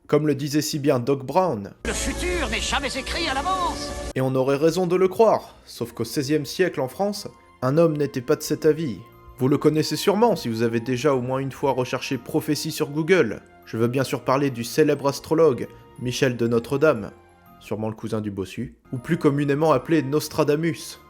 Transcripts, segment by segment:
Comme le disait si bien Doc Brown. Le futur n'est jamais écrit à l'avance. Et on aurait raison de le croire, sauf qu'au XVIe siècle en France, un homme n'était pas de cet avis. Vous le connaissez sûrement si vous avez déjà au moins une fois recherché prophétie sur Google. Je veux bien sûr parler du célèbre astrologue Michel de Notre-Dame, sûrement le cousin du bossu, ou plus communément appelé Nostradamus.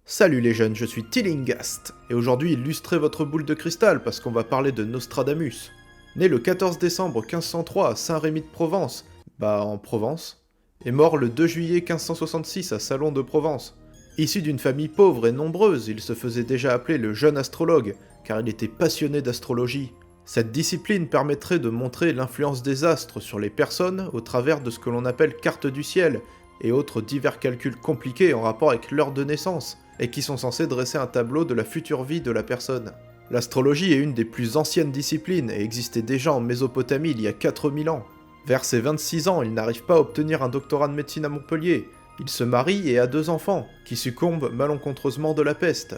Salut les jeunes, je suis Tillinghast, et aujourd'hui illustrez votre boule de cristal parce qu'on va parler de Nostradamus. Né le 14 décembre 1503 à Saint-Rémy de Provence, en Provence, et mort le 2 juillet 1566 à Salon de Provence. Issu d'une famille pauvre et nombreuse, il se faisait déjà appeler le jeune astrologue, car il était passionné d'astrologie. Cette discipline permettrait de montrer l'influence des astres sur les personnes au travers de ce que l'on appelle carte du ciel, et autres divers calculs compliqués en rapport avec l'heure de naissance, et qui sont censés dresser un tableau de la future vie de la personne. L'astrologie est une des plus anciennes disciplines et existait déjà en Mésopotamie il y a 4000 ans. Vers ses 26 ans, il n'arrive pas à obtenir un doctorat de médecine à Montpellier. Il se marie et a 2 enfants, qui succombent malencontreusement de la peste.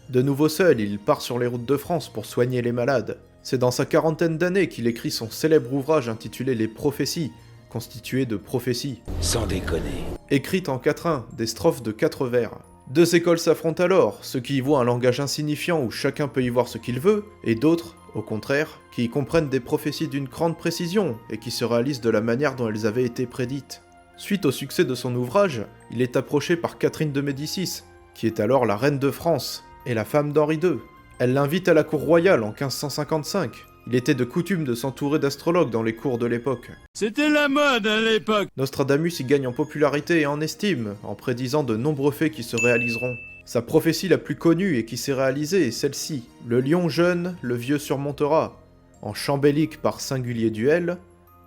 De nouveau seul, il part sur les routes de France pour soigner les malades. C'est dans sa quarantaine d'années qu'il écrit son célèbre ouvrage intitulé Les Prophéties, constitué de prophéties. Sans déconner. Écrites en 4/1, des strophes de 4 vers. 2 écoles s'affrontent alors, ceux qui y voient un langage insignifiant où chacun peut y voir ce qu'il veut, et d'autres, au contraire, qui y comprennent des prophéties d'une grande précision et qui se réalisent de la manière dont elles avaient été prédites. Suite au succès de son ouvrage, il est approché par Catherine de Médicis, qui est alors la reine de France, et la femme d'Henri II. Elle l'invite à la cour royale en 1555. Il était de coutume de s'entourer d'astrologues dans les cours de l'époque. C'était la mode à l'époque. Nostradamus y gagne en popularité et en estime, en prédisant de nombreux faits qui se réaliseront. Sa prophétie la plus connue et qui s'est réalisée est celle-ci. Le lion jeune, le vieux surmontera. En chambélique par singulier duel,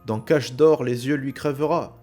dans cache d'or les yeux lui crèvera.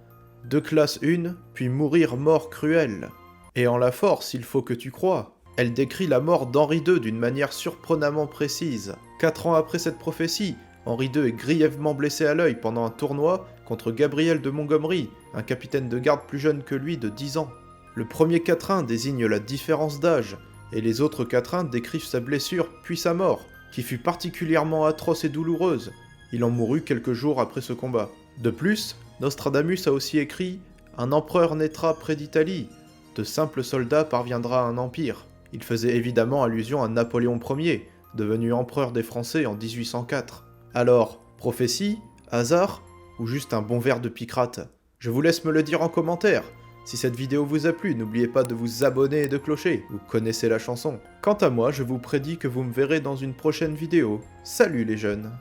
2 classes une, puis mourir mort cruelle. Et en la force, il faut que tu crois. Elle décrit la mort d'Henri II d'une manière surprenamment précise. 4 ans après cette prophétie, Henri II est grièvement blessé à l'œil pendant un tournoi contre Gabriel de Montgomery, un capitaine de garde plus jeune que lui de 10 ans. Le premier quatrain désigne la différence d'âge, et les autres quatrains décrivent sa blessure puis sa mort, qui fut particulièrement atroce et douloureuse. Il en mourut quelques jours après ce combat. De plus, Nostradamus a aussi écrit « Un empereur naîtra près d'Italie, de simples soldats parviendra à un empire ». Il faisait évidemment allusion à Napoléon Ier, devenu empereur des Français en 1804. Alors, prophétie, hasard, ou juste un bon verre de picrate? Je vous laisse me le dire en commentaire. Si cette vidéo vous a plu, n'oubliez pas de vous abonner et de clocher, vous connaissez la chanson. Quant à moi, je vous prédis que vous me verrez dans une prochaine vidéo. Salut les jeunes!